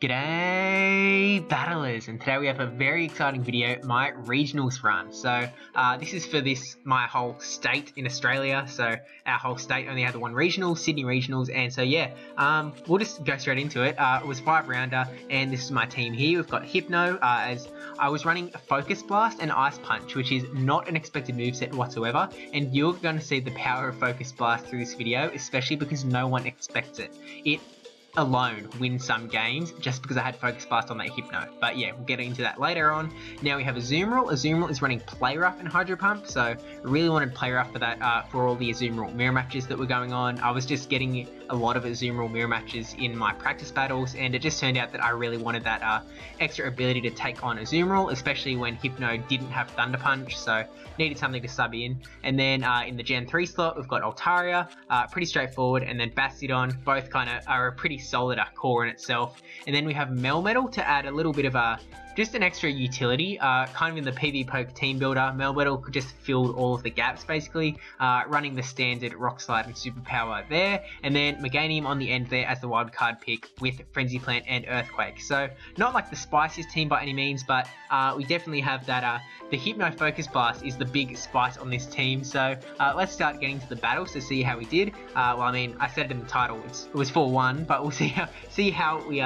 G'day battlers, and today we have a very exciting video, my regionals run. So this is for my whole state in Australia. So our whole state only had the one regional, Sydney regionals, and so yeah, we'll just go straight into it. It was 5-rounder, and this is my team here. We've got Hypno, as I was running Focus Blast and Ice Punch, which is not an expected moveset whatsoever, and you're going to see the power of Focus Blast through this video, especially because no one expects it. It alone win some games just because I had Focus Blast on that Hypno. But yeah, we'll get into that later on. Now we have Azumarill. Azumarill is running Play Rough and Hydro Pump, so I really wanted Play Rough for that, for all the Azumarill mirror matches that were going on. I was just getting a lot of Azumarill mirror matches in my practice battles, and it just turned out that I really wanted that extra ability to take on Azumarill, especially when Hypno didn't have Thunder Punch, so needed something to sub in. And then in the Gen 3 slot, we've got Altaria, pretty straightforward, and then Bastiodon, both kind of are a pretty solid core in itself. And then we have Melmetal to add a little bit of just an extra utility, kind of in the PV Poke team builder. Melmetal could just fill all of the gaps basically, running the standard Rock Slide and Superpower there, and then Meganium on the end there as the wildcard pick with Frenzy Plant and Earthquake. So not like the spiciest team by any means, but we definitely have that, the Hypno Focus Blast is the big spice on this team. So let's start getting to the battles to see how we did. Well, I mean, I said it in the title, it was 4-1, but we'll see how we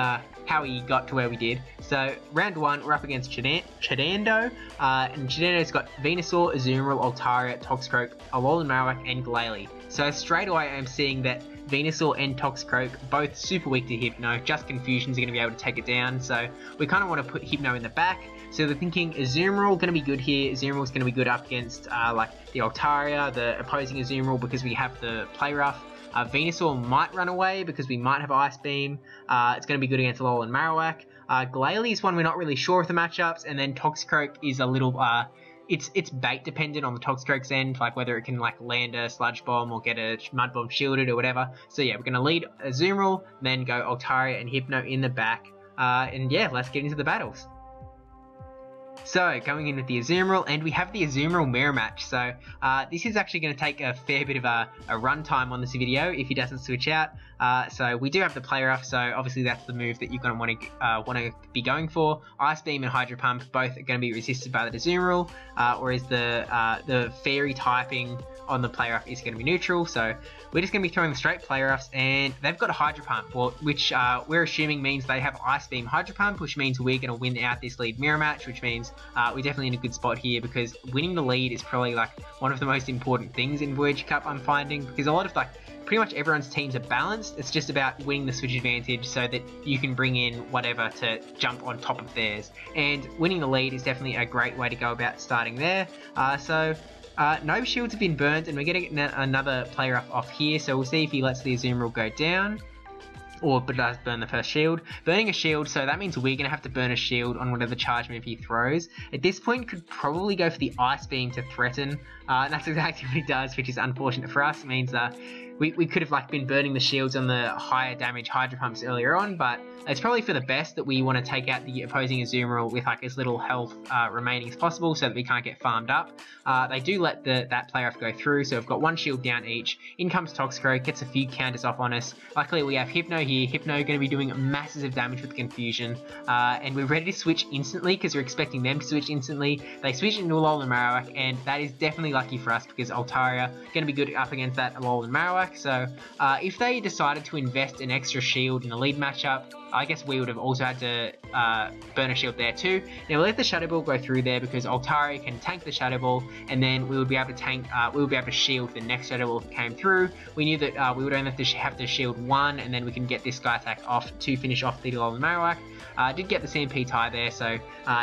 got to where we did. So round 1, we're up against Chidando, and Chidando's got Venusaur, Azumarill, Altaria, Toxicroak, Alolan Marowak, and Glalie. So straight away I'm seeing that Venusaur and Toxicroak both super weak to Hypno, just Confusion's going to be able to take it down, so we kind of want to put Hypno in the back. So they're thinking Azumarill going to be good here. Azumarill is going to be good up against like the Altaria, the opposing Azumarill, because we have the Play Rough. Venusaur might run away because we might have Ice Beam. It's going to be good against Alolan Marowak. Glalie is one we're not really sure of the matchups, and then Toxicroak is a little it's bait dependent on the Toxicroak's end, like whether it can like land a Sludge Bomb or get a Mud Bomb shielded or whatever. So yeah, we're going to lead Azumarill, then go Altaria and Hypno in the back, and yeah, let's get into the battles. So, going in with the Azumarill, and we have the Azumarill mirror match. So, this is actually going to take a fair bit of a run time on this video if he doesn't switch out. So, we do have the Play Rough, so obviously that's the move that you're going to want to be going for. Ice Beam and Hydro Pump both are going to be resisted by the Azumarill, whereas the Fairy typing on the Play Rough is going to be neutral. So, we're just going to be throwing the straight Play Roughs, and they've got a Hydro Pump, which we're assuming means they have Ice Beam Hydro Pump, which means we're going to win out this lead mirror match, which means we're definitely in a good spot here, because winning the lead is probably like one of the most important things in Voyage Cup, I'm finding, because a lot of pretty much everyone's teams are balanced. It's just about winning the switch advantage so that you can bring in whatever to jump on top of theirs, and winning the lead is definitely a great way to go about starting there. No shields have been burnt, and we're getting another Play Rough off here, so we'll see if he lets the Azumarill go down, or does burn the first shield. Burning a shield, so that means we're going to have to burn a shield on whatever charge move he throws. At this point, could probably go for the Ice Beam to threaten. That's exactly what he does, which is unfortunate for us. It means we could have been burning the shields on the higher damage Hydro Pumps earlier on, but it's probably for the best that we want to take out the opposing Azumarill with as little health remaining as possible, so that we can't get farmed up. They do let that Play Rough go through, so we've got one shield down each. In comes Toxicroak, gets a few counters off on us. Luckily we have Hypno here. Hypno going to be doing massive damage with Confusion, and we're ready to switch instantly because we're expecting them to switch instantly. They switch into Alolan Marowak, and that is definitely lucky for us because Altaria going to be good up against that Alolan Marowak. So if they decided to invest an extra shield in the lead matchup, I guess we would have also had to burn a shield there too. Now we'll let the Shadow Ball go through there because Altaria can tank the Shadow Ball, and then we would be able to tank, we would be able to shield the next Shadow Ball that came through. We knew that we would only have to shield one, and then we can get this Sky Attack off to finish off the Alolan Marowak. Did get the CMP tie there, so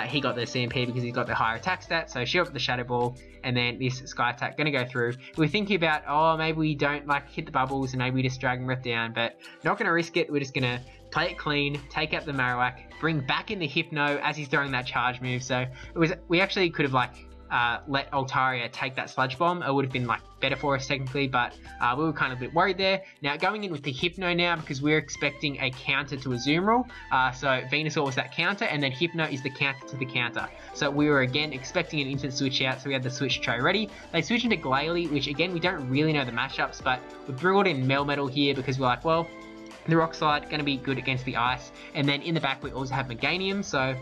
he got the CMP because he's got the higher attack stat, so shield up the Shadow Ball, and then this Sky Attack going to go through. We're thinking about, oh, maybe we don't hit the bubbles, and maybe we just Dragon Breath down, but not going to risk it. We're just going to play it clean, take out the Marowak, bring back in the Hypno as he's throwing that charge move. So we actually could have let Altaria take that Sludge Bomb. It would have been better for us technically, but we were kind of a bit worried there. Now going in with the Hypno now, because we're expecting a counter to Azumarill. So Venusaur was that counter, and then Hypno is the counter to the counter. So we were again expecting an instant switch out, so we had the switch tray ready. They switch into Glalie, which again we don't really know the matchups, but we brought in Melmetal here because we're like, well, The Rock Slide going to be good against the ice, and then in the back we also have Meganium, so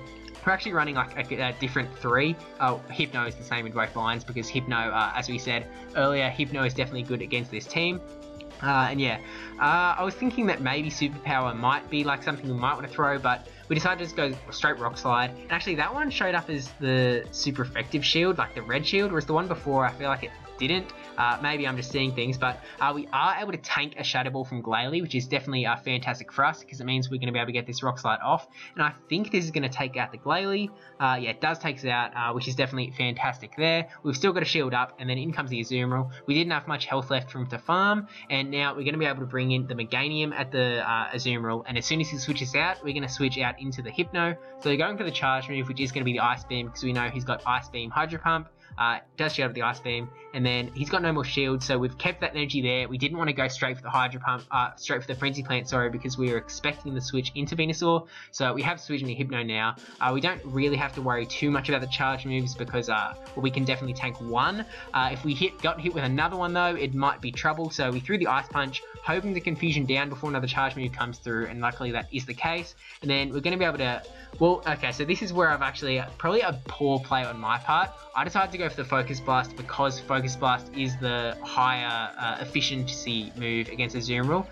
we're actually running like a different 3. Hypno is the same in both lines because Hypno, as we said earlier, Hypno is definitely good against this team. And yeah, I was thinking that maybe Superpower might be like something we might want to throw, but we decided to just go straight Rock Slide. And actually that one showed up as the super effective shield, like the red shield, whereas the one before I feel like it didn't. Maybe I'm just seeing things, but we are able to tank a Shadow Ball from Glalie, which is definitely fantastic for us because it means we're going to be able to get this Rock Slide off. And I think this is going to take out the Glalie. Yeah, it does take us out, which is definitely fantastic there. We've still got a shield up, and then in comes the Azumarill. We didn't have much health left from the farm, and now we're going to be able to bring in the Meganium at the Azumarill, and as soon as he switches out, we're going to switch out into the Hypno. So we're going for the charge move, which is going to be the Ice Beam, because we know he's got Ice Beam, Hydro Pump. Does shield up the Ice Beam, and then he's got no more shield, so we've kept that energy there. We didn't want to go straight for the Hydro Pump, straight for the Frenzy Plant, sorry, because we were expecting the switch into Venusaur, so we have switched into Hypno now. We don't really have to worry too much about the charge moves because well, we can definitely tank one. If we got hit with another one though, it might be trouble, so we threw the Ice Punch, hoping the confusion down before another charge move comes through, and luckily that is the case. And then we're going to be able to, well, okay, so this is where I've actually, probably a poor play on my part. I decided to go for the Focus Blast because Focus Blast is the higher efficiency move against Azumarill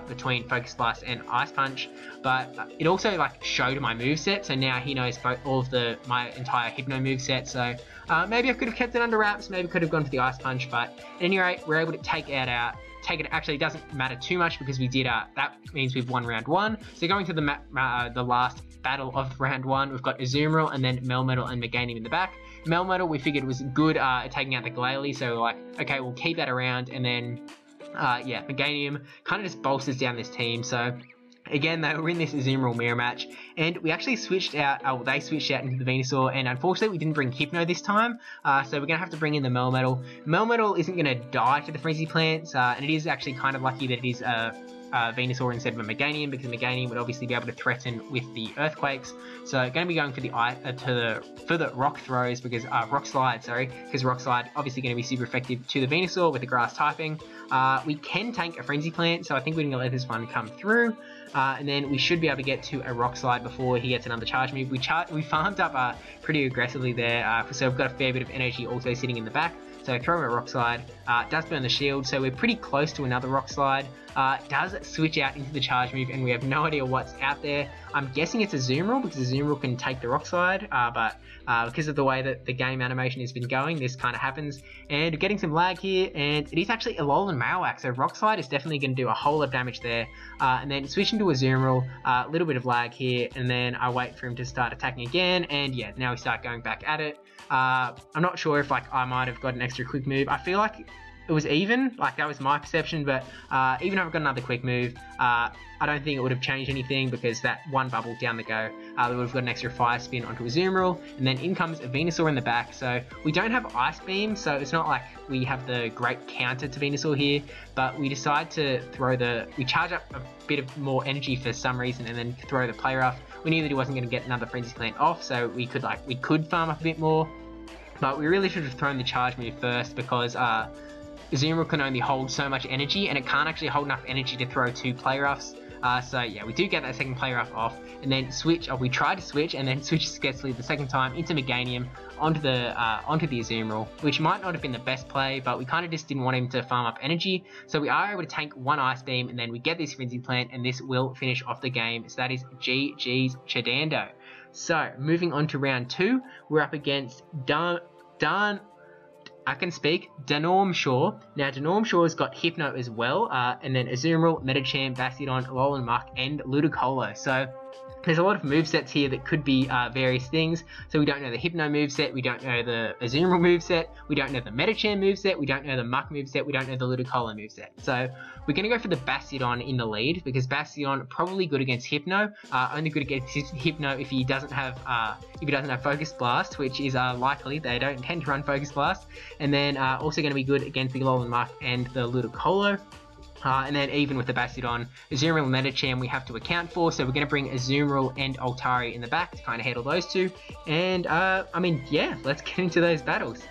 between Focus Blast and Ice Punch, but it also like showed my moveset, so now he knows all of my entire Hypno moveset, so maybe I could have kept it under wraps, maybe could have gone for the Ice Punch, but at any rate, we're able to take it out. Actually doesn't matter too much because we did that means we've won round 1. So going to the last battle of round 1, we've got Azumarill and then Melmetal and Meganium in the back. Melmetal we figured was good at taking out the Glalie, so we're like, okay, we'll keep that around, and then yeah, Meganium kind of just bolsters down this team. So again, they were in this Azumarill mirror match, and we actually switched out, they switched out into the Venusaur, and unfortunately we didn't bring Hypno this time, so we're going to have to bring in the Melmetal. Melmetal isn't going to die to the Frenzy Plants, and it is actually kind of lucky that it is Venusaur instead of a Meganium, because Meganium would obviously be able to threaten with the Earthquakes. So going to be going for the Rock Throws, because Rock Slide, sorry, because Rock Slide obviously going to be super effective to the Venusaur with the Grass typing. We can tank a Frenzy Plant, so I think we're going to let this one come through. And then we should be able to get to a Rock Slide before he gets another charge move. We farmed up pretty aggressively there, so we've got a fair bit of energy also sitting in the back. So throw him a Rock Slide, does burn the shield, so we're pretty close to another Rock Slide. Does switch out into the charge move, and we have no idea what's out there. I'm guessing it's a Azumarill, because Azumarill can take the Rock Slide, but because of the way that the game animation has been going, this kind of happens. And we're getting some lag here, and it is actually Alolan Marowak, so Rock Slide is definitely going to do a whole lot of damage there. And then switching to Azumarill, a little bit of lag here, and then I wait for him to start attacking again, and yeah, now we start going back at it. I'm not sure if like I might have got an extra quick move. I feel like it was even, like that was my perception, but even if I've got another quick move, I don't think it would have changed anything, because that one bubble down the go, we would have got an extra Fire Spin onto Azumarill, and then in comes a Venusaur in the back. So we don't have Ice Beam, so it's not like we have the great counter to Venusaur here, but we decide to we charge up a bit of more energy for some reason, and then throw the Play Rough. We knew that he wasn't going to get another Frenzy Plant off, so we could farm up a bit more, but we really should have thrown the charge move first, because Azumarill can only hold so much energy, and it can't actually hold enough energy to throw 2 Play Roughs. So yeah, we do get that second Play Rough off, and then we try to switch, and then switch successfully the second time into Meganium onto the Azumarill, which might not have been the best play, but we kind of just didn't want him to farm up energy. So we are able to tank 1 Ice Beam, and then we get this Frenzy Plant, and this will finish off the game. So that is GG's Chadando. So moving on to round 2, we're up against Denormshaw. Now, Denormshaw's got Hypno as well, and then Azumarill, Medicham, Bastiodon, Alolan Muck, and Ludicolo. So there's a lot of movesets here that could be various things. So we don't know the Hypno moveset, we don't know the Azumarill moveset, we don't know the Medicham moveset, we don't know the Muck moveset, we don't know the Ludicolo moveset. So we're going to go for the Bastiodon in the lead, because Bastiodon probably good against Hypno, only good against Hypno if he doesn't have Focus Blast, which is likely. They don't tend to run Focus Blast. And then also going to be good against the Alolan Muck and the Ludicolo. And then even with the Bastiodon, Azumarill and Medicham we have to account for, so we're going to bring Azumarill and Altari in the back to kind of handle those two. And I mean, yeah, let's get into those battles.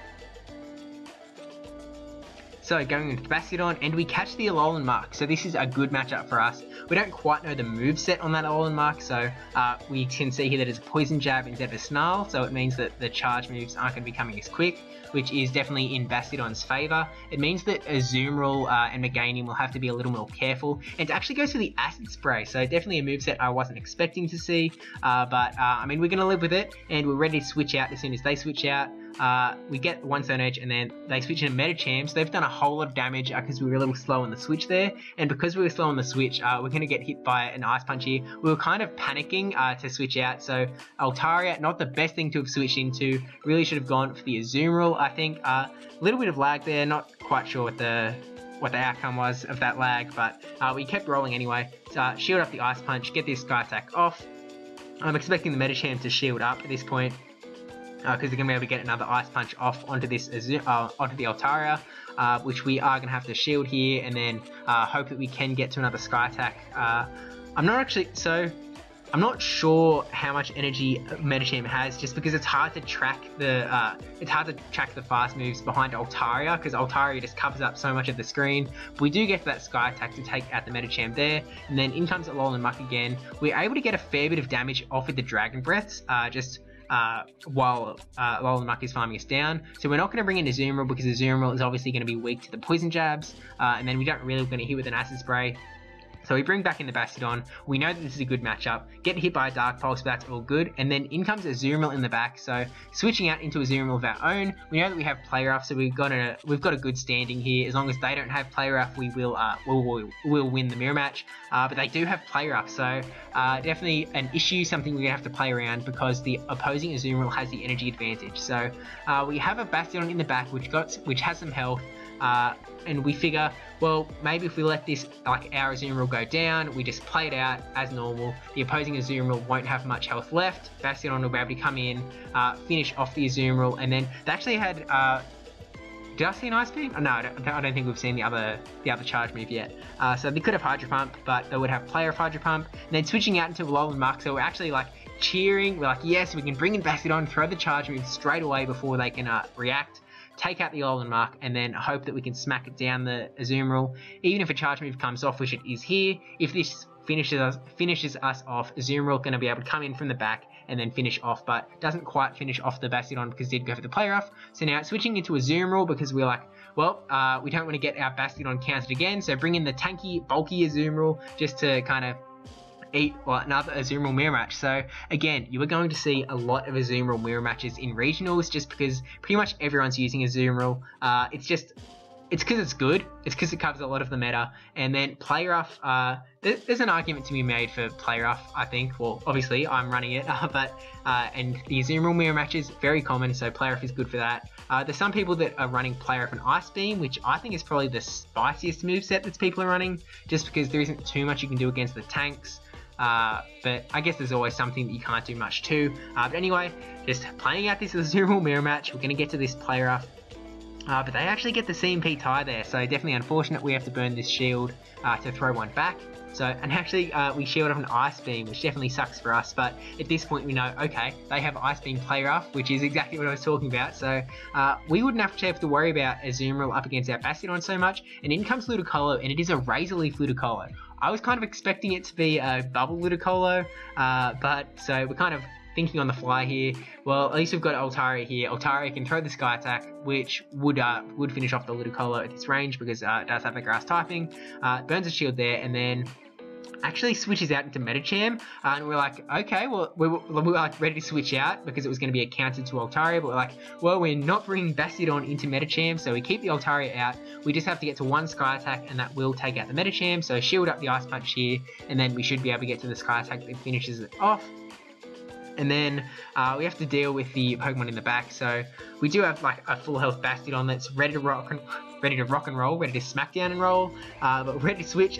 So going into Bastiodon, and we catch the Alolan Mark. So this is a good matchup for us. We don't quite know the moveset on that Alolan Mark, so we can see here that it's a Poison Jab instead of a Snarl, so it means that the charge moves aren't going to be coming as quick, which is definitely in Bastiodon's favour. It means that Azumarill and Meganium will have to be a little more careful, and it actually goes for the Acid Spray, so definitely a moveset I wasn't expecting to see, but I mean, we're going to live with it, and we're ready to switch out as soon as they switch out. We get one Stone Edge, and then they switch into Medicham, so they've done a whole lot of damage because we were a little slow on the switch there, and because we were slow on the switch, we're going to get hit by an Ice Punch here. We were kind of panicking to switch out, so Altaria, not the best thing to have switched into, really should have gone for the Azumarill, I think. A little bit of lag there, not quite sure what the outcome was of that lag, but we kept rolling anyway. Shield up the Ice Punch, get this Sky Attack off. I'm expecting the Medicham to shield up at this point, because they're going to be able to get another Ice Punch off onto this onto the Altaria, which we are going to have to shield here, and then hope that we can get to another Sky Attack. I'm not sure how much energy Medicham has, just because it's hard to track the fast moves behind Altaria, because Altaria just covers up so much of the screen. But we do get that Sky Attack to take out the Medicham there, and then in comes Alolan Muck again. We're able to get a fair bit of damage off with the Dragon Breaths, while Alolan Muck is farming us down. So we're not going to bring in Azumarill, because Azumarill is obviously going to be weak to the Poison Jabs, and then we don't really going to hit with an Acid Spray. So we bring back in the Bastiodon. We know that this is a good matchup. Get hit by a Dark Pulse, but that's all good. And then in comes Azumarill in the back. So switching out into Azumarill of our own. We know that we have Play Rough, so we've got a good standing here. As long as they don't have Play Rough, we will we'll win the mirror match. But they do have Play Rough, so definitely an issue, something we're gonna have to play around, because the opposing Azumarill has the energy advantage. So we have a Bastiodon in the back, which has some health. And we figure, well, maybe if we let this, like, our Azumarill go down, we just play it out as normal. The opposing Azumarill won't have much health left. Bastiodon will be able to come in, finish off the Azumarill, and then they actually had, did I see an Ice Beam? Oh, no, I don't think we've seen the other charge move yet. So they could have Hydro Pump, but they would have Player of Hydro Pump, and then switching out into Alolan Muck, so we're actually, like, cheering. We're like, yes, we can bring in Bastiodon, throw the charge move straight away before they can react. Take out the Alolan Muck, and then hope that we can smack it down the Azumarill. Even if a charge move comes off, which it is here, if this finishes us off, Azumarill going to be able to come in from the back and then finish off, but doesn't quite finish off the Bastiodon because it did go for the Play Rough. So now switching into Azumarill, because we're like, well, we don't want to get our Bastiodon countered again, so bring in the tanky, bulky Azumarill just to kind of eat another Azumarill mirror match. So again, you are going to see a lot of Azumarill mirror matches in regionals, just because pretty much everyone's using Azumarill. It's because it's good. It's because it covers a lot of the meta. And then Play Rough, there's an argument to be made for Play Rough, I think. Well, obviously I'm running it, and the Azumarill mirror match is very common, so Play Rough is good for that. There's some people that are running Play Rough and Ice Beam, which I think is probably the spiciest moveset that people are running, just because there isn't too much you can do against the tanks. But I guess there's always something that you can't do much to. But anyway, just playing out this Azumarill mirror match. We're going to get to this Play Rough. But they actually get the CMP tie there, so definitely unfortunate we have to burn this shield to throw one back. So, and actually we shield off an Ice Beam, which definitely sucks for us, but at this point we know, okay, they have Ice Beam Play Rough, which is exactly what I was talking about, so we wouldn't have to worry about Azumarill up against our Bastiodon so much. And in comes Ludicolo, and it is a Razor Leaf Ludicolo. I was kind of expecting it to be a Bubble Ludicolo, but so we're kind of thinking on the fly here. Well, at least we've got Altaria here. Altaria can throw the Sky Attack, which would finish off the Ludicolo at this range, because it does have the Grass typing. Burns a shield there, and then actually switches out into Medicham, and we're like, okay, well, we were like ready to switch out because it was going to be a counter to Altaria, but we're like, well, we're not bringing Bastiodon into Medicham, so we keep the Altaria out. We just have to get to one Sky Attack, and that will take out the Medicham, so shield up the Ice Punch here, and then we should be able to get to the Sky Attack that finishes it off. And then we have to deal with the Pokemon in the back, so we do have like a full health Bastiodon that's ready to rock and roll, ready to smack down and roll, but ready to switch.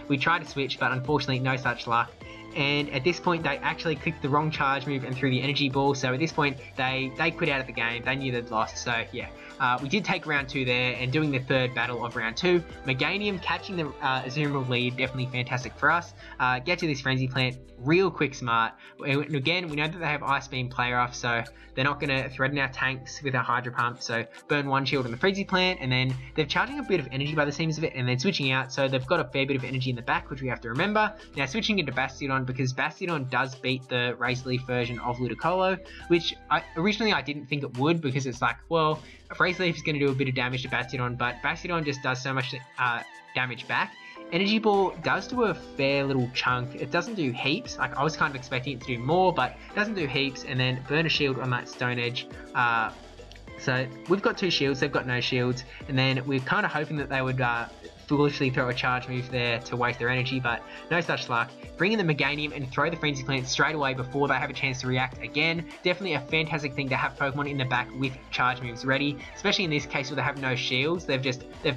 We tried to switch, but unfortunately no such luck. and at this point they actually clicked the wrong charge move and threw the energy ball, so at this point they quit out of the game. They knew they'd lost, so yeah. We did take round 2 there, and doing the third battle of round 2. Meganium catching the Azumarill lead, definitely fantastic for us. Get to this Frenzy Plant real quick smart. And again, we know that they have Ice Beam Play Rough, so they're not going to threaten our tanks with our Hydro Pump, so burn 1 shield on the Frenzy Plant, and then they're charging a bit of energy by the seams of it, and then switching out, so they've got a fair bit of energy in the back, which we have to remember. Now switching into Bastiodon, because Bastiodon does beat the Razor Leaf version of Ludicolo, which originally I didn't think it would, because it's like, well, Razor Leaf is going to do a bit of damage to Bastiodon, but Bastiodon just does so much damage back. Energy Ball does do a fair little chunk. It doesn't do heaps. Like, I was kind of expecting it to do more, but it doesn't do heaps. And then burn a shield on that Stone Edge. So we've got 2 shields, they've got no shields, and then we're kind of hoping that they would foolishly throw a charge move there to waste their energy, but no such luck. Bring in the Meganium and throw the Frenzy Plant straight away before they have a chance to react again. Definitely a fantastic thing to have Pokemon in the back with charge moves ready, especially in this case where they have no shields. They've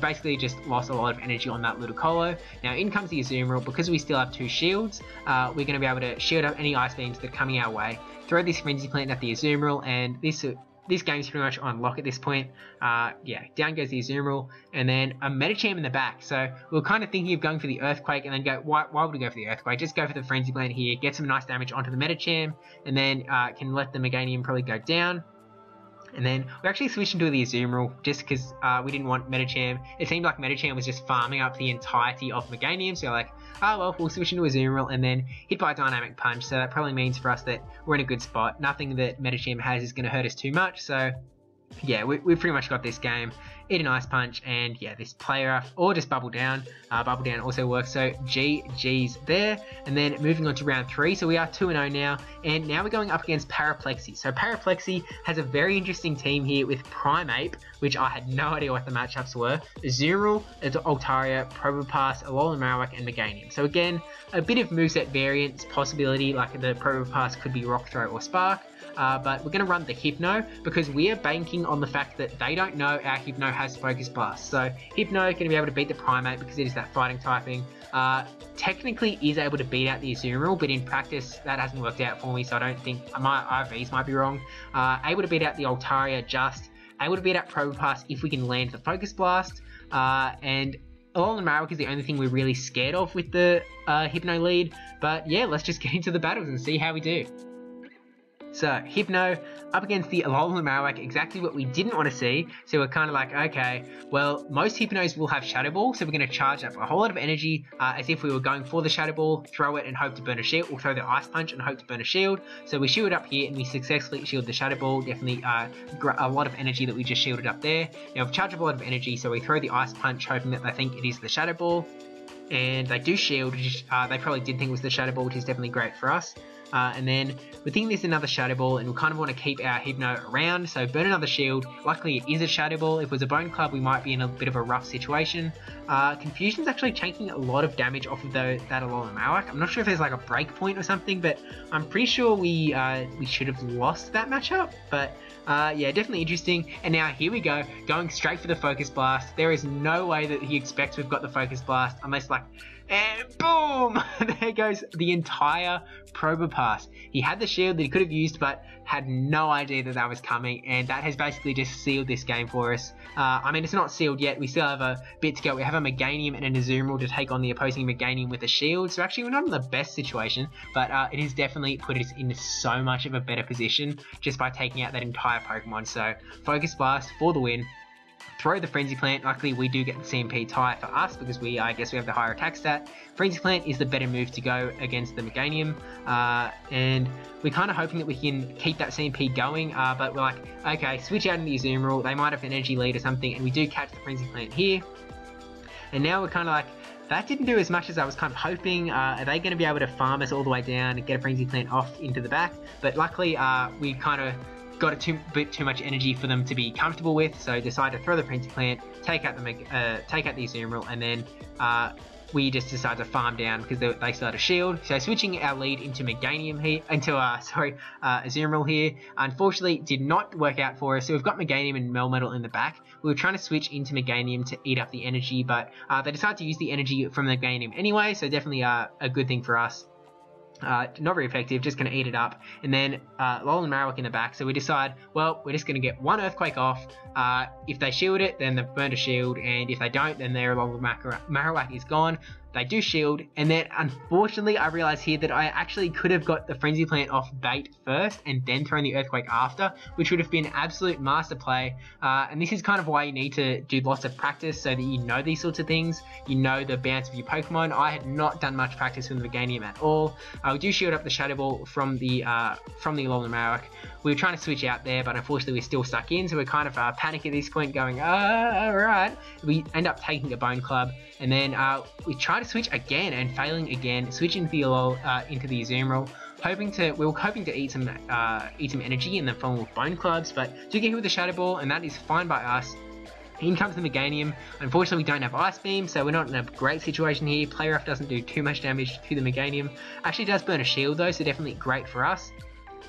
basically just lost a lot of energy on that Ludicolo. Now in comes the Azumarill. Because we still have 2 shields, we're going to be able to shield up any Ice Beams that are coming our way. Throw this Frenzy Plant at the Azumarill, and this game's pretty much on lock at this point. Yeah, down goes the Azumarill, and then a Medicham in the back. So we were kind of thinking of going for the Earthquake, and then go, why would we go for the Earthquake? Just go for the Frenzy Plant here, get some nice damage onto the Medicham, and then can let the Meganium probably go down. And then we actually switched into the Azumarill just because we didn't want Medicham. It seemed like Medicham was just farming up the entirety of Meganium, so like, oh well, we'll switch into Azumarill and then hit by a Dynamic Punch. So that probably means for us that we're in a good spot. Nothing that Medicham has is going to hurt us too much, so yeah, we've pretty much got this game. Eat an Ice Punch, and yeah, this Play Rough, or just Bubble Down. Bubble Down also works, so GG's there. And then moving on to round 3, so we are 2-0 now, and now we're going up against Paraplexy. So Paraplexy has a very interesting team here with Primeape, which I had no idea what the matchups were. Azumarill, Altaria, Probopass, Alolan Marowak, and Meganium. So again, a bit of moveset variance possibility, like the Probopass could be Rock Throw or Spark. But we're going to run the Hypno because we are banking on the fact that they don't know our Hypno has Focus Blast. So Hypno going to be able to beat the Primeape because it is that fighting typing. Technically is able to beat out the Azumarill, but in practice that hasn't worked out for me, so I don't think my IVs might be wrong. Able to beat out the Altaria, just able to beat out Probopass if we can land the Focus Blast, and Alolan Marowak is the only thing we're really scared of with the Hypno lead. But yeah, let's just get into the battles and see how we do. So, Hypno up against the Alolan Marowak, exactly what we didn't want to see. So we're kind of like, okay, well, most Hypnos will have Shadow Ball, so we're going to charge up a whole lot of energy as if we were going for the Shadow Ball, throw it and hope to burn a shield, or throw the Ice Punch and hope to burn a shield. So we shield up here and we successfully shield the Shadow Ball. Definitely a lot of energy that we just shielded up there. Now we've charged up a lot of energy, so we throw the Ice Punch hoping that they think it is the Shadow Ball. And they do shield, which they probably did think was the Shadow Ball, which is definitely great for us. And then we think there's another Shadow Ball, and we kind of want to keep our Hypno around, so burn another shield. Luckily it is a Shadow Ball. If it was a Bone Club, we might be in a bit of a rough situation. Confusion's actually taking a lot of damage off of that Alolan Marowak. I'm not sure if there's like a break point or something, but I'm pretty sure we should have lost that matchup. But yeah, definitely interesting. And now here we go, going straight for the Focus Blast. There is no way that he expects we've got the Focus Blast, unless like, and boom! There goes the entire Probopass. He had the shield that he could have used, but had no idea that was coming, and that has basically just sealed this game for us. I mean, it's not sealed yet. We still have a bit to go. We have a Meganium and an Azumarill to take on the opposing Meganium with a shield, so actually we're not in the best situation, but it has definitely put us in so much of a better position just by taking out that entire Pokemon. So, Focus Blast for the win. Throw the Frenzy Plant. Luckily we do get the CMP tie for us because I guess we have the higher attack stat. Frenzy Plant is the better move to go against the Meganium, and we're kind of hoping that we can keep that CMP going, but we're like, okay, switch out into the Azumarill. They might have an energy lead or something, and we do catch the Frenzy Plant here. And now we're kind of like, that didn't do as much as I was kind of hoping. Are they going to be able to farm us all the way down and get a Frenzy Plant off into the back? But luckily we kind of got a bit too much energy for them to be comfortable with, so decided to throw the Frenzy Plant, take out the Azumarill, and then we just decided to farm down because they still had a shield. So switching our lead into Meganium here, Azumarill here, unfortunately did not work out for us. So we've got Meganium and Melmetal in the back. We were trying to switch into Meganium to eat up the energy, but they decided to use the energy from the Meganium anyway, so definitely a good thing for us. Not very effective, just going to eat it up. And then Alolan Marowak in the back, so we decide, well, we're just going to get one Earthquake off. If they shield it, then they've burned a shield, and if they don't, then their Alolan Marowak is gone. They do shield, and then unfortunately I realised here that I actually could have got the Frenzy Plant off bait first and then thrown the Earthquake after, which would have been absolute master play. And this is kind of why you need to do lots of practice so that you know these sorts of things. You know the bounce of your Pokemon. I had not done much practice with the Meganium at all. We do shield up the Shadow Ball from the Alolan Marowak. We were trying to switch out there, but unfortunately we're still stuck in, so we're kind of panic at this point going, alright. We end up taking a Bone Club, and then we try to switch again and failing again, switching into the Azumarill, we were hoping to eat some energy and then follow with Bone Clubs, but do get hit with the Shadow Ball, and that is fine by us. In comes the Meganium. Unfortunately, we don't have Ice Beam, so we're not in a great situation here. Play Rough doesn't do too much damage to the Meganium. Actually does burn a shield though, so definitely great for us.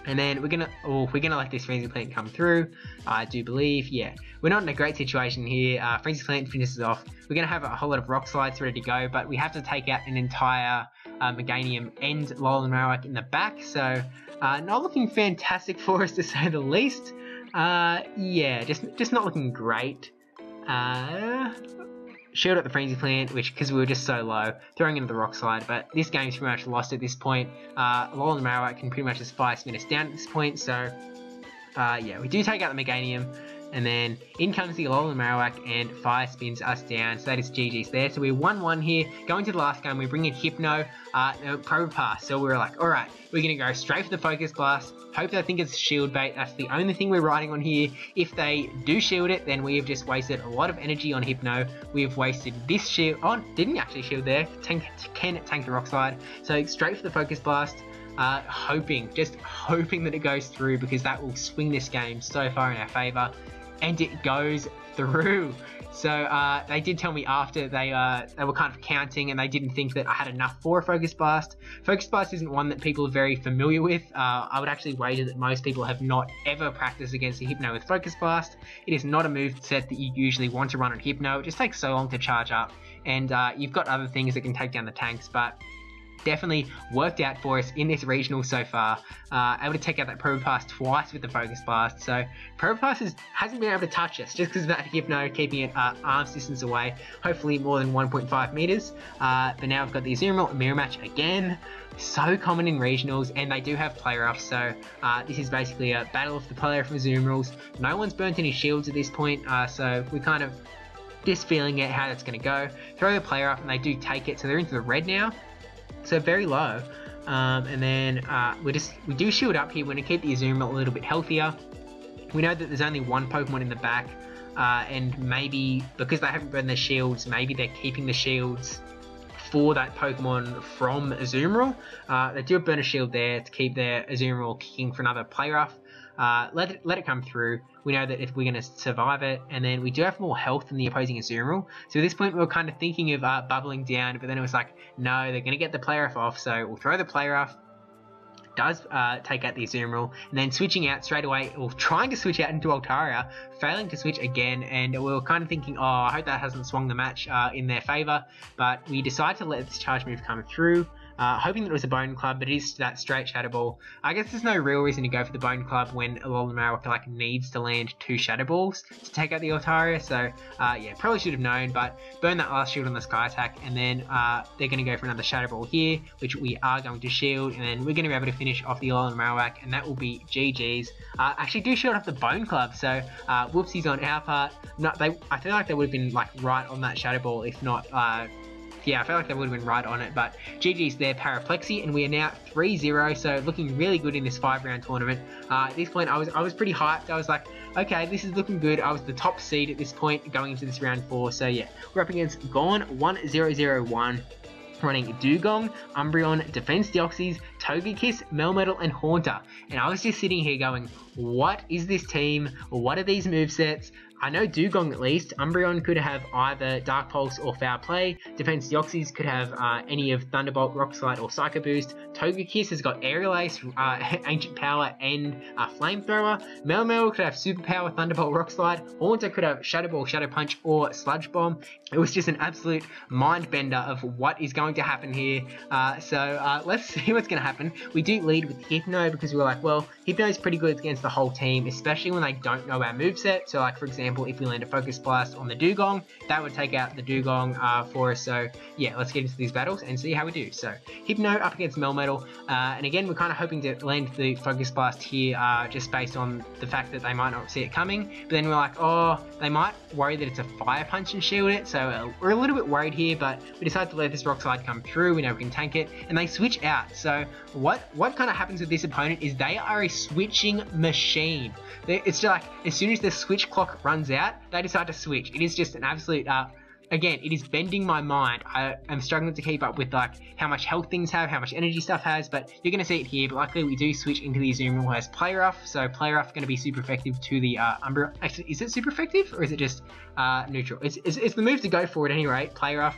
And then we're gonna let this Frenzy Plant come through. I do believe, yeah. We're not in a great situation here. Frenzy Plant finishes off. We're gonna have a whole lot of Rock Slides ready to go, but we have to take out an entire Meganium and Alolan Marowak in the back. So not looking fantastic for us to say the least. Yeah, just not looking great. Shield up the Frenzy Plant, because we were just so low, throwing into the Rock Slide, but this game's pretty much lost at this point. Alolan Marowak can pretty much just fire spin us down at this point, so yeah, we do take out the Meganium, and then in comes the Alolan Marowak and fire spins us down, so that is GG's there. So we're 1-1 here. Going to the last game, we bring in Hypno, Probopass, so we're like, alright, we're going to go straight for the Focus Blast. Hope they think it's shield bait. That's the only thing we're riding on here. If they do shield it, then we have just wasted a lot of energy on Hypno. We have wasted this shield. Oh, didn't actually shield there. Can tank the Rock Slide. So straight for the Focus Blast. Just hoping that it goes through, because that will swing this game so far in our favour. And it goes through. So they did tell me after they were kind of counting, and they didn't think that I had enough for a Focus Blast. Focus Blast isn't one that people are very familiar with. I would actually wager that most people have not ever practiced against a Hypno with Focus Blast. It is not a move set that you usually want to run on Hypno. It just takes so long to charge up, and you've got other things that can take down the tanks, but definitely worked out for us in this regional so far. Able to take out that Probopass twice with the Focus Blast. So Probopass hasn't been able to touch us just because of that Hypno keeping it arm's distance away, hopefully more than 1.5 meters. But now we've got the Azumarill Mirror Match again. So common in regionals, and they do have Play Rough, so this is basically a battle of the Play Rough Azumarils. No one's burnt any shields at this point, so we're kind of just feeling out how that's going to go. Throw the Play Rough, and they do take it, so they're into the red now. So very low, and then we do shield up here. We're going to keep the Azumarill a little bit healthier. We know that there's only one Pokemon in the back, and maybe because they haven't burned their shields, maybe they're keeping the shields for that Pokemon from Azumarill. They do burn a shield there to keep their Azumarill kicking for another Play Rough. Let it come through. We know that if we're going to survive it, and then we do have more health than the opposing Azumarill. So at this point, we were kind of thinking of bubbling down, but then it was like, no, they're going to get the Play Rough off, so we'll throw the Play Rough. Does take out the Azumarill, and then switching out straight away, or trying to switch out into Altaria, failing to switch again, and we were kind of thinking, oh, I hope that hasn't swung the match in their favour, but we decided to let this charge move come through. Hoping that it was a Bone Club, but it is that straight Shadow Ball. I guess there's no real reason to go for the Bone Club when Alolan Marowak needs to land 2 Shadow Balls to take out the Altaria, so yeah, probably should have known, but burn that last shield on the Sky Attack, and then they're going to go for another Shadow Ball here, which we are going to shield, and then we're going to be able to finish off the Alolan Marowak, and that will be GG's. Actually do shield off the Bone Club, so whoopsies on our part. I feel like they would have been right on that Shadow Ball, if not yeah, I felt like they would have been right on it, but GG's there, Paraplexy, and we are now 3-0, so looking really good in this 5-round tournament. At this point, I was pretty hyped. I was like, okay, this is looking good. I was the top seed at this point going into this round 4, so yeah, we're up against Gone 1001. Running Dugong, Umbreon, Defense Deoxys, Togekiss, Melmetal, and Haunter. And I was just sitting here going, what is this team? What are these movesets? I know Dugong at least. Umbreon could have either Dark Pulse or Foul Play. Defense Deoxys could have any of Thunderbolt, Rock Slide, or Psycho Boost. Togekiss has got Aerial Ace, Ancient Power, and Flamethrower. Melmetal could have Super Power, Thunderbolt, Rock Slide. Haunter could have Shadow Ball, Shadow Punch, or Sludge Bomb. It was just an absolute mind bender of what is going to happen here. So let's see what's going to happen. We do lead with Hypno because we're like, well, Hypno is pretty good against the whole team, especially when they don't know our moveset. So like, for example, if we land a Focus Blast on the Dugong, that would take out the Dugong for us. So yeah, let's get into these battles and see how we do. So Hypno up against Melmetal, and again, we're kind of hoping to land the Focus Blast here just based on the fact that they might not see it coming. But then we're like, oh, they might worry that it's a Fire Punch and shield it. So we're a little bit worried here, but we decide to let this Rock Slide come through. We know we can tank it, and they switch out. So what kind of happens with this opponent is they are a switching machine. It's just like, as soon as the switch clock runs out, they decide to switch. It is just an absolute, again, it is bending my mind. I am struggling to keep up with like how much health things have, how much energy stuff has, but you're going to see it here. But luckily we do switch into the Azumarill who has Play Rough, so Play Rough going to be super effective to the Umbreon. Actually, is it super effective or is it just neutral? It's the move to go for at any rate. Play Rough.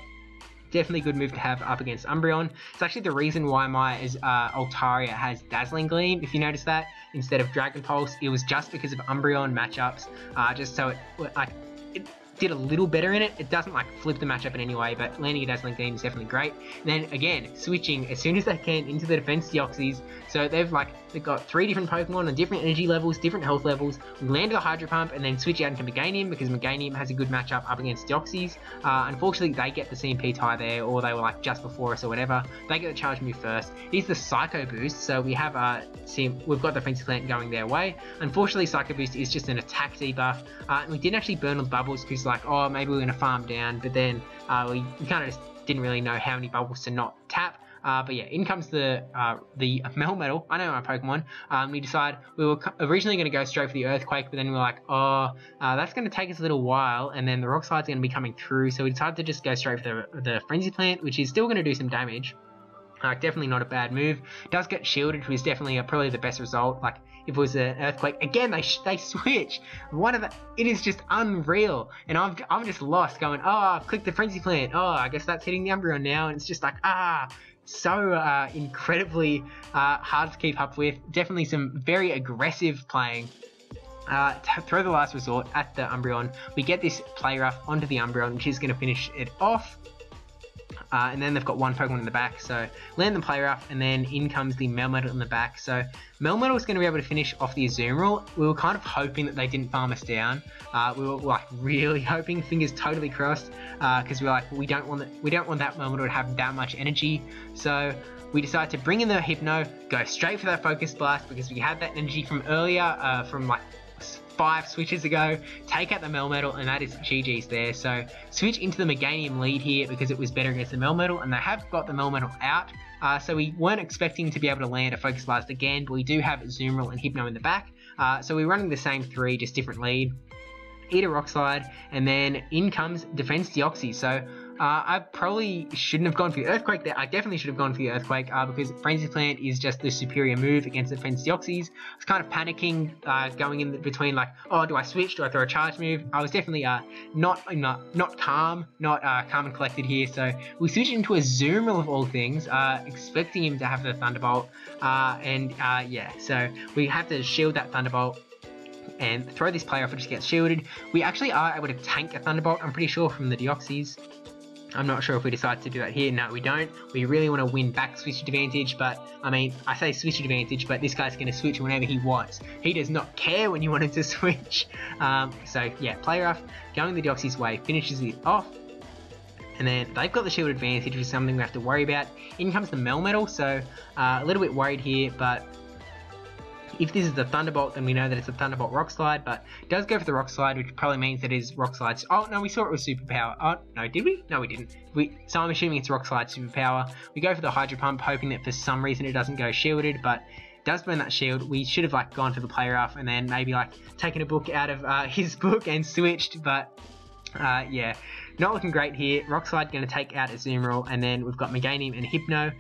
Definitely a good move to have up against Umbreon. It's actually the reason why my Altaria has Dazzling Gleam, if you notice that, instead of Dragon Pulse. It was just because of Umbreon matchups, just so it did a little better in it. It doesn't like flip the matchup in any way, but landing a Dazzling Gleam is definitely great. And then again, switching as soon as they can into the Defense Deoxys. So they've got 3 different Pokemon on different energy levels, different health levels. We landed the Hydro Pump and then switch out into Meganium because Meganium has a good matchup up against Deoxys. Unfortunately, they get the CMP tie there, or they were like just before us or whatever. They get the charge move first. Here's the Psycho Boost, so we have we've got the Frenzy Plant going their way. Unfortunately, Psycho Boost is just an attack debuff. And we didn't actually burn on bubbles because like, oh, maybe we're going to farm down, but then we kind of just didn't really know how many bubbles to not tap. But yeah, in comes the Melmetal. I know my Pokemon. We decide we were originally going to go straight for the Earthquake, but then we were like, oh, that's going to take us a little while, and then the Rock Slide's going to be coming through, so we decided to just go straight for the Frenzy Plant, which is still going to do some damage. Definitely not a bad move. Does get shielded, which is definitely probably the best result. Like, if it was an Earthquake, again, they switch. It is just unreal. And I'm just lost going, oh, click the Frenzy Plant. Oh, I guess that's hitting the Umbreon now. And it's just like, so incredibly hard to keep up with. Definitely some very aggressive playing. Throw the Last Resort at the Umbreon. We get this Play Rough onto the Umbreon, which is going to finish it off. And then they've got one Pokemon in the back, so land the Play Rough, and then in comes the Melmetal in the back. So Melmetal is going to be able to finish off the Azumarill. We were kind of hoping that they didn't farm us down. We were like really hoping, fingers totally crossed, because we were like, we don't want that Melmetal to have that much energy. So we decided to bring in the Hypno, go straight for that Focus Blast because we had that energy from earlier, from like 5 switches ago, take out the Melmetal, and that is GG's there. So switch into the Meganium lead here because it was better against the Melmetal, and they have got the Melmetal out. So we weren't expecting to be able to land a Focus Blast again, but we do have Azumarill and Hypno in the back. So we're running the same 3, just different lead. Eat a Rock Slide, and then in comes Defense Deoxys. So I probably shouldn't have gone for the Earthquake there. I definitely should have gone for the Earthquake because Frenzy Plant is just the superior move against the Defense Deoxys. I was kind of panicking going in between like, oh, do I switch? Do I throw a charge move? I was definitely not calm, calm and collected here. So we switched into a Azumarill of all things, expecting him to have the Thunderbolt. Yeah, so we have to shield that Thunderbolt and throw this Play Rough, which gets shielded. We actually are able to tank a Thunderbolt, I'm pretty sure, from the Deoxys. I'm not sure if we decide to do that here. No, we don't. We really want to win back switch advantage, but I mean, I say switch advantage, but this guy's going to switch whenever he wants. He does not care when you want him to switch. So yeah, Play Rough going the Deoxys way, finishes it off. And then they've got the shield advantage, which is something we have to worry about. In comes the Melmetal, so a little bit worried here, but if this is the Thunderbolt, then we know that it's a Thunderbolt Rock Slide, but it does go for the Rock Slide, which probably means that it is Rock Slide's... Oh, no, we saw it was Superpower. Oh, no, did we? No, we didn't. So I'm assuming it's Rock Slide Superpower. We go for the Hydro Pump, hoping that for some reason it doesn't go shielded, but it does burn that shield. We should have, like, gone for the Play Rough and then maybe, like, taken a book out of his book and switched, but, yeah, not looking great here. Rock Slide going to take out Azumarill, and then we've got Meganium and Hypno.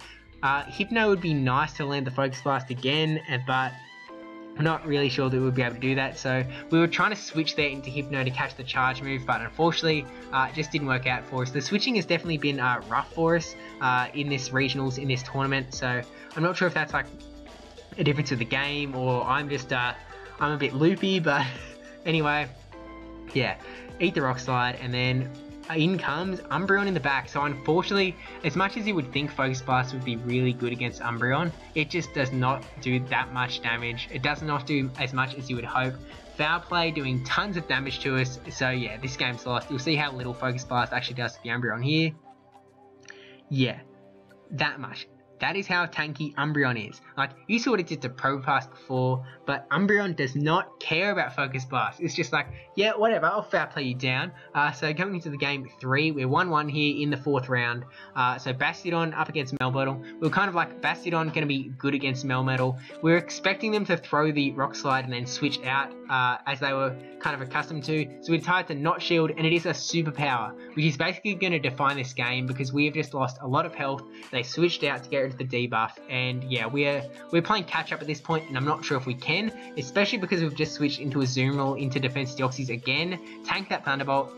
Hypno would be nice to land the Focus Blast again, but I'm not really sure that we'll be able to do that, so we were trying to switch there into Hypno to catch the charge move, but unfortunately it just didn't work out for us. The switching has definitely been rough for us in this regionals, in this tournament, so I'm not sure if that's like a difference of the game, or I'm just I'm a bit loopy, but anyway, yeah, eat the Rock Slide, and then in comes Umbreon in the back. So unfortunately, as much as you would think Focus Blast would be really good against Umbreon, it just does not do that much damage. It does not do as much as you would hope. Foul Play doing tons of damage to us, so yeah, this game's lost. You'll see how little Focus Blast actually does to the Umbreon here. Yeah, that much. That is how tanky Umbreon is. Like, you saw what it did to Probopass before, but Umbreon does not care about Focus Blast. It's just like, yeah, whatever, I'll foul play you down. So going into the game 3, we're 1-1 here in the 4th round. So Bastiodon up against Melmetal. We were kind of like, Bastiodon going to be good against Melmetal. We were expecting them to throw the Rock Slide and then switch out as they were kind of accustomed to. So we decided to not shield, and it is a superpower, which is basically going to define this game because we have just lost a lot of health. They switched out to get rid of the debuff, and yeah, we're playing catch up at this point, and I'm not sure if we can, especially because we've just switched into a Azumarill into Defense Deoxys again, tank that Thunderbolt.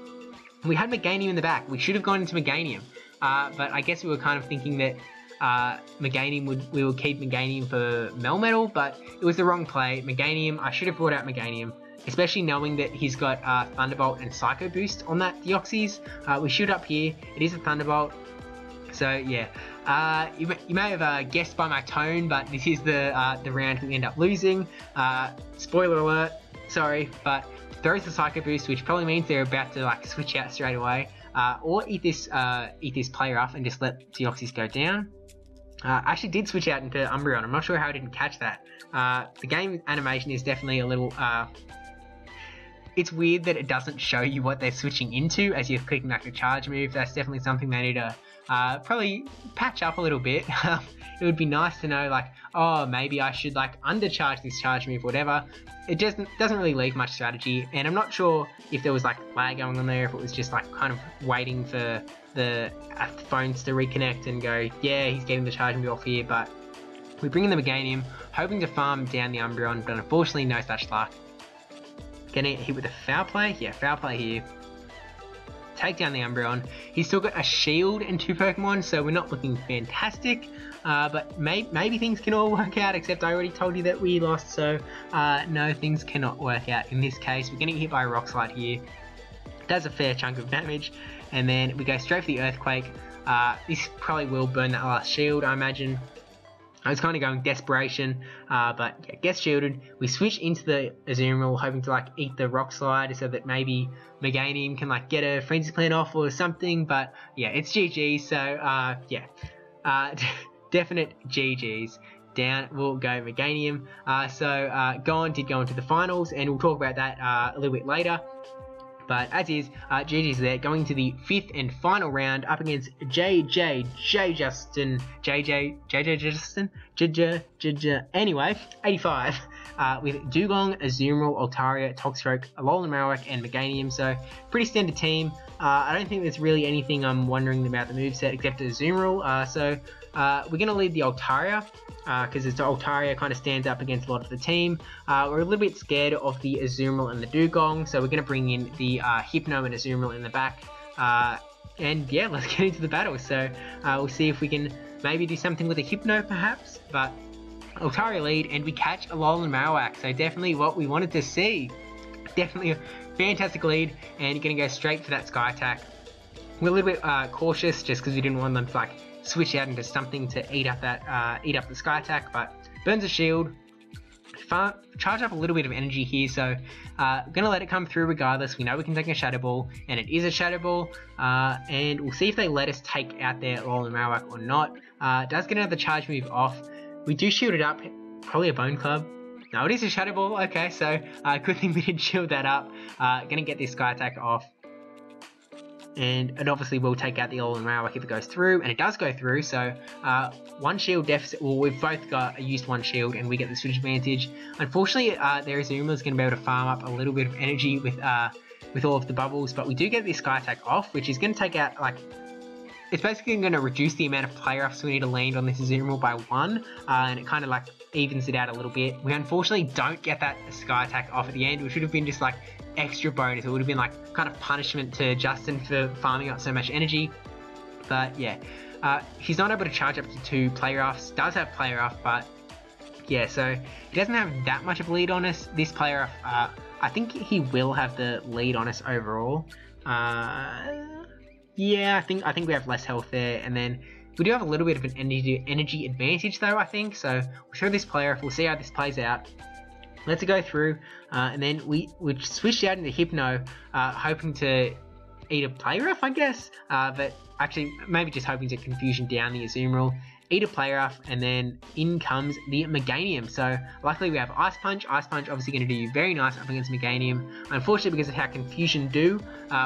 We had Meganium in the back. We should have gone into Meganium, but I guess we were kind of thinking that we would keep Meganium for Melmetal, but it was the wrong play. Meganium, I should have brought out Meganium, especially knowing that he's got Thunderbolt and Psycho Boost on that Deoxys. We shoot up here. It is a Thunderbolt. So yeah, you may have guessed by my tone, but this is the round we end up losing. Spoiler alert, sorry, but throws the Psycho Boost, which probably means they're about to like switch out straight away, or eat this player up and just let Deoxys go down. I actually did switch out into Umbreon. I'm not sure how I didn't catch that. The game animation is definitely a little... it's weird that it doesn't show you what they're switching into as you're clicking like the charge move. That's definitely something they need to probably patch up a little bit. It would be nice to know, like, oh, maybe I should like undercharge this charge move, whatever. It just doesn't really leave much strategy, and I'm not sure if there was like lag going on there, if it was just like kind of waiting for the phones to reconnect and go, yeah, he's getting the charge move off here. But we bring in the Meganium, hoping to farm down the Umbreon, but unfortunately no such luck. Getting hit with a Foul Play, yeah, Foul Play here. Take down the Umbreon. He's still got a shield and 2 Pokemon, so we're not looking fantastic. But maybe things can all work out, except I already told you that we lost, so no, things cannot work out in this case. We're getting hit by a Rock Slide here. Does a fair chunk of damage, and then we go straight for the Earthquake. This probably will burn that last shield, I imagine. I was kind of going Desperation, but yeah, gets shielded. We switch into the Azumarill, hoping to like eat the Rock Slide so that maybe Meganium can like get a Frenzy Plant off or something. But yeah, it's GG. So yeah, definite GGs. Down will go Meganium. Gon did go into the finals, and we'll talk about that a little bit later. But as is, GG's there, going to the 5th and final round up against JJ Justin, anyway, 85, with Dugong, Azumarill, Altaria, Toxstroke, Alolan Marowak, and Meganium. So, pretty standard team. I don't think there's really anything I'm wondering about the moveset except Azumarill. We're going to lead the Altaria, because the Altaria kind of stands up against a lot of the team. We're a little bit scared of the Azumarill and the Dugong, so we're going to bring in the Hypno and Azumarill in the back. And yeah, let's get into the battle. So we'll see if we can maybe do something with a Hypno perhaps, but Altaria lead, and we catch Alolan Marowak, so definitely what we wanted to see. Definitely a fantastic lead, and you're going to go straight for that Sky Attack. We're a little bit cautious just because we didn't want them to like switch out into something to eat up the Sky Attack, but burns a shield. Charge up a little bit of energy here, so gonna let it come through regardless. We know we can take a Shadow Ball, and it is a Shadow Ball, and we'll see if they let us take out their Alolan Marowak or not. Does get another charge move off. We do shield it up, probably a Bone Club. No, it is a Shadow Ball. Okay, so good thing we did shield that up. Gonna get this Sky Attack off. And it obviously will take out the Alolan Marowak if it goes through, and it does go through, so one shield deficit. Well, we've both used one shield, and we get the switch advantage. Unfortunately, their Azumarill is going to be able to farm up a little bit of energy with all of the bubbles, but we do get the Sky Attack off, which is going to take out, like, it's basically going to reduce the amount of player offs we need to land on this Azumarill by 1, and it kind of like evens it out a little bit. We unfortunately don't get that Sky Attack off at the end, which would have been just like extra bonus. It would have been like kind of punishment to Justin for farming up so much energy. But yeah, he's not able to charge up to 2 player offs. Does have player off, but yeah, so he doesn't have that much of a lead on us. This player off, I think he will have the lead on us overall. Yeah, I think we have less health there, and then we do have a little bit of an energy advantage though, I think. So we'll show this player off. We'll see how this plays out. Let's go through, and then we switched out into Hypno, hoping to eat a player off, I guess. But actually, maybe just hoping to confusion down the Azumarill, eat a player off, and then in comes the Meganium. So luckily we have Ice Punch. Ice Punch obviously going to do very nice up against Meganium. Unfortunately, because of how confusion do,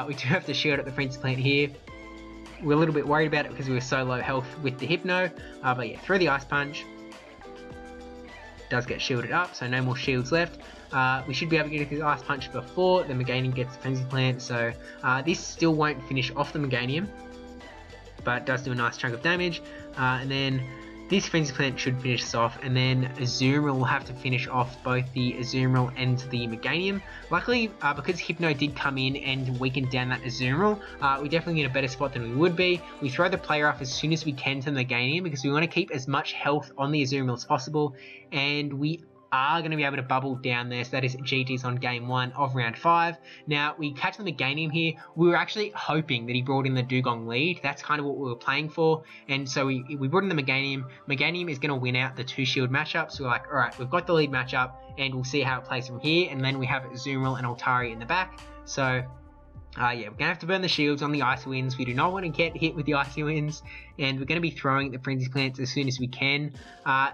we do have to shield up the Frenzy Plant here. We're a little bit worried about it because we were so low health with the Hypno. But yeah, throw the Ice Punch. Does get shielded up, so no more shields left. We should be able to get this Ice Punch before the Meganium gets the Frenzy Plant, so this still won't finish off the Meganium, but it does do a nice chunk of damage. And then this Frenzy Plant should finish us off, and then Azumarill will have to finish off both the Azumarill and the Meganium. Luckily, because Hypno did come in and weaken down that Azumarill, we definitely in a better spot than we would be. We throw the player off as soon as we can to the Meganium because we want to keep as much health on the Azumarill as possible, and we are going to be able to bubble down there. So that is GG's on game 1 of round 5. Now we catch the Meganium here. We were actually hoping that he brought in the Dugong lead. That's kind of what we were playing for, and so we brought in the Meganium. Meganium is going to win out the 2 shield matchup, so we're like, alright, we've got the lead matchup and we'll see how it plays from here. And then we have Azumarill and Altaria in the back, so yeah, we're going to have to burn the shields on the Icy Winds. We do not want to get hit with the Icy Winds, and we're going to be throwing the Frenzy Plants as soon as we can.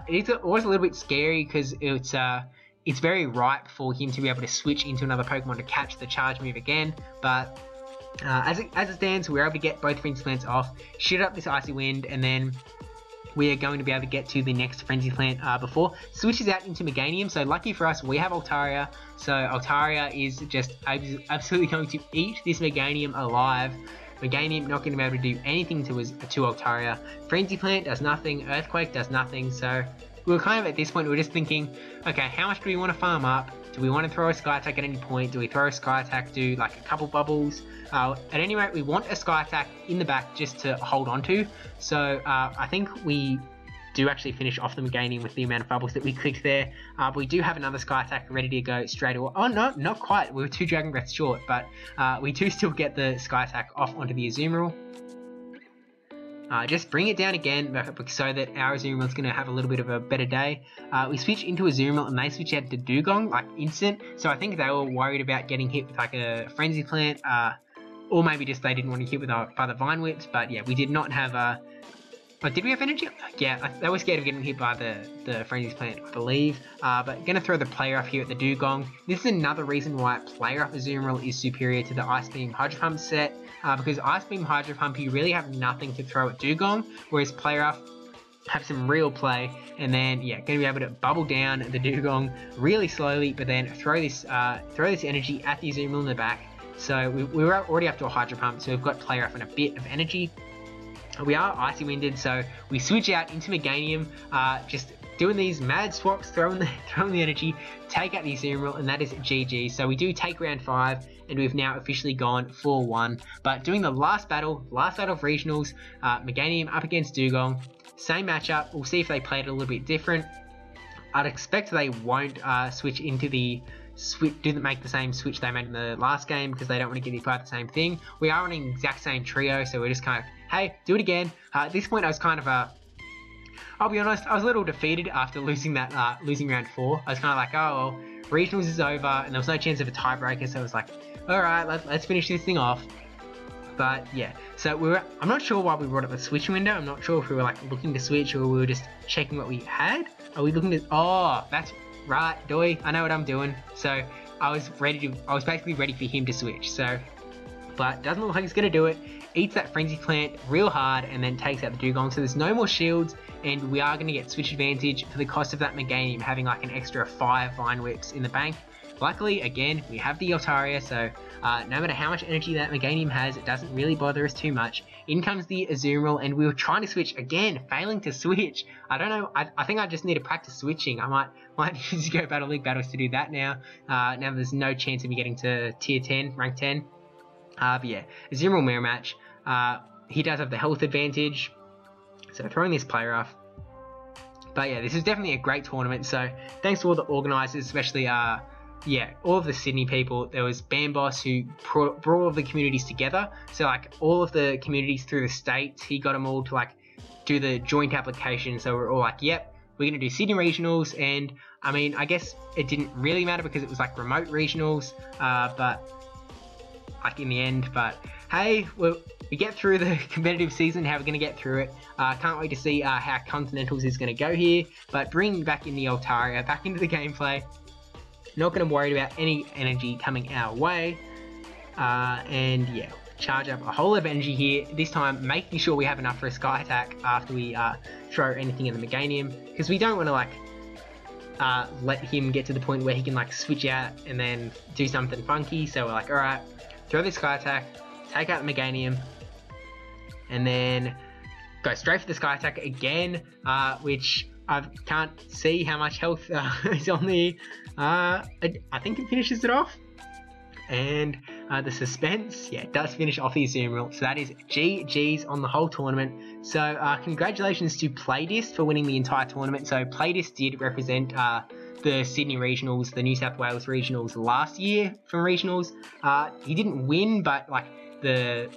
It is always a little bit scary because it's very ripe for him to be able to switch into another Pokemon to catch the charge move again, but as it stands, we're able to get both Frenzy Plants off, shoot up this Icy Wind, and then we are going to be able to get to the next Frenzy Plant before switches out into Meganium. So lucky for us, we have Altaria. So Altaria is just absolutely going to eat this Meganium alive. Meganium not going to be able to do anything to Altaria. Frenzy Plant does nothing. Earthquake does nothing. So we were kind of at this point, we were just thinking, okay, how much do we want to farm up? Do we want to throw a Sky Attack at any point? Do we throw a Sky Attack, do like a couple bubbles? At any rate, we want a Sky Attack in the back just to hold on to. So I think we do actually finish off the Meganium with the amount of bubbles that we clicked there. But we do have another Sky Attack ready to go straight away. Oh no, not quite. We were 2 Dragon Breaths short, but we do still get the Sky Attack off onto the Azumarill. Just bring it down again so that our Azumarill is going to have a little bit of a better day. We switch into Azumarill and they switch out to Dugong like instant. So I think they were worried about getting hit with like a Frenzy Plant, or maybe just they didn't want to hit with by the Vine Whips. But yeah, we did not have oh, did we have energy? Yeah, they were scared of getting hit by the Frenzy Plant, I believe. But going to throw the player off here at the Dugong. This is another reason why player off Azumarill is superior to the Ice Beam Hydro Pump set. Because Ice Beam Hydro Pump, you really have nothing to throw at Dugong, whereas player off have some real play, and then yeah, going to be able to bubble down the Dugong really slowly, but then throw this energy at the Azumarill in the back. So we were already up to a Hydro Pump, so we've got player off and a bit of energy. We are Icy Winded, so we switch out into Meganium, just doing these mad swaps, throwing the energy, take out the Azumarill, and that is GG. So we do take round 5, and we've now officially gone 4-1. But doing the last battle of regionals, Meganium up against Dugong, same matchup. We'll see if they play it a little bit different. I'd expect they won't switch into the didn't make the same switch they made in the last game because they don't want to get hit by the same thing. We are running the exact same trio, so we're just kind of, hey, do it again. At this point, I was kind of I'll be honest, I was a little defeated after losing that losing round 4. I was kind of like, oh well, regionals is over, and there was no chance of a tiebreaker, so I was like, all right, let's finish this thing off. But yeah, so I'm not sure why we brought up the switch window. I'm not sure if we were like looking to switch or we were just checking what we had. Are we looking to? Oh, that's right, Doi. I know what I'm doing. So I was basically ready for him to switch. So, but doesn't look like he's gonna do it. Eats that Frenzy Plant real hard and then takes out the Dugong. So there's no more shields, and we are going to get switch advantage for the cost of that Meganium having like an extra 5 Vine Whips in the bank. luckily, again, we have the Altaria, so no matter how much energy that Meganium has, it doesn't really bother us too much. In comes the Azumarill, and we were trying to switch again, failing to switch. I don't know, I think I just need to practice switching. I might need to go Battle League battles to do that now. Now there's no chance of me getting to tier 10, rank 10. But yeah, Azumarill mirror match. He does have the health advantage, so throwing this player off. But yeah, this is definitely a great tournament, so thanks to all the organisers, especially yeah, all of the Sydney people. There was Bamboss who brought all of the communities together, so like all of the communities through the state, he got them all to like do the joint application, so we're all like, yep, we're going to do Sydney regionals. And I mean, I guess it didn't really matter because it was like remote regionals, but like in the end, but hey, we get through the competitive season, how we're going to get through it. Can't wait to see how Continentals is going to go here, but bringing back in the Altaria, back into the gameplay. Not going to worry about any energy coming our way, and yeah, charge up a whole lot of energy here, this time making sure we have enough for a Sky Attack after we throw anything in the Meganium, because we don't want to like let him get to the point where he can like switch out and then do something funky. So we're like, alright, throw the Sky Attack, take out the Meganium, and then go straight for the Sky Attack again, which I can't see how much health is on the... I think it finishes it off. And the suspense, yeah, it does finish off the Azumarill. So that is GG's on the whole tournament. So congratulations to Playdist for winning the entire tournament. So Playdist did represent the Sydney Regionals, the New South Wales Regionals last year from Regionals. He didn't win, but like the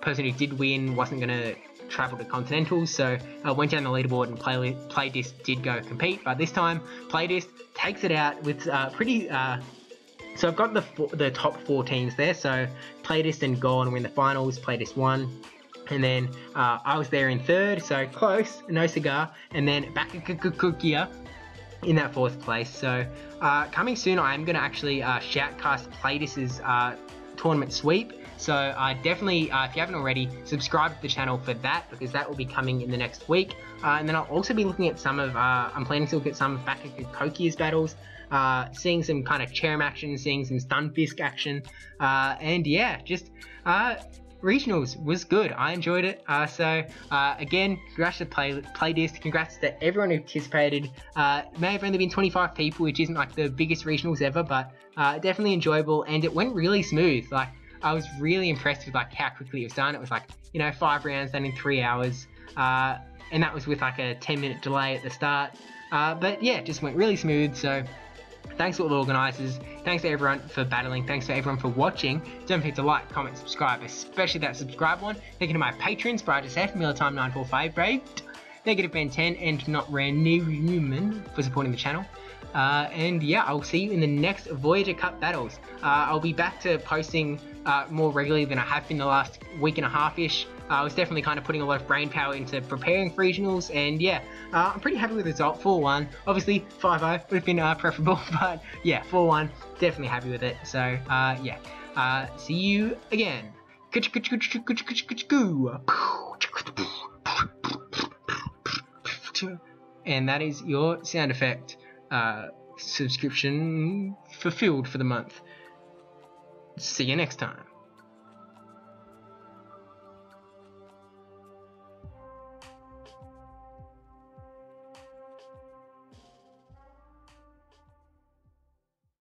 person who did win wasn't going to travel to Continentals, so went down the leaderboard and Playdist did go compete. But this time Playdist takes it out with pretty... So I've got the top 4 teams there. So Playdist and Gone win the finals. Playdist won. And then I was there in 3rd, so close, no cigar. And then Bakakukukia in that 4th place. So coming soon, I am going to actually shoutcast Playdist's tournament sweep. So definitely, if you haven't already, subscribe to the channel for that, because that will be coming in the next week. And then I'll also be looking at some of, I'm planning to look at some of Bakakukokia's battles, seeing some kind of Cherrim action, seeing some Stunfisk action, and yeah, just regionals was good. I enjoyed it. So again, congrats to Playdist, congrats to everyone who participated. It may have only been 25 people, which isn't like the biggest regionals ever, but definitely enjoyable, and it went really smooth. Like, I was really impressed with like how quickly it was done. It was like, you know, 5 rounds done in 3 hours, and that was with like a 10-minute delay at the start. But yeah, it just went really smooth. So thanks to all the organisers, thanks to everyone for battling, thanks to everyone for watching. Don't forget to like, comment, subscribe, especially that subscribe one. Thank you to my patrons, Brightest F, Millertime945, Brave, Negative Ben 10, and Not Randy Newman for supporting the channel. And yeah, I'll see you in the next Voyager Cup battles. I'll be back to posting more regularly than I have been the last week and a half-ish. I was definitely kind of putting a lot of brain power into preparing for regionals, and yeah, I'm pretty happy with the result. 4-1. Obviously 5-0 would have been preferable, but yeah, 4-1, definitely happy with it. So yeah, see you again. And that is your sound effect. Subscription fulfilled for the month. See you next time.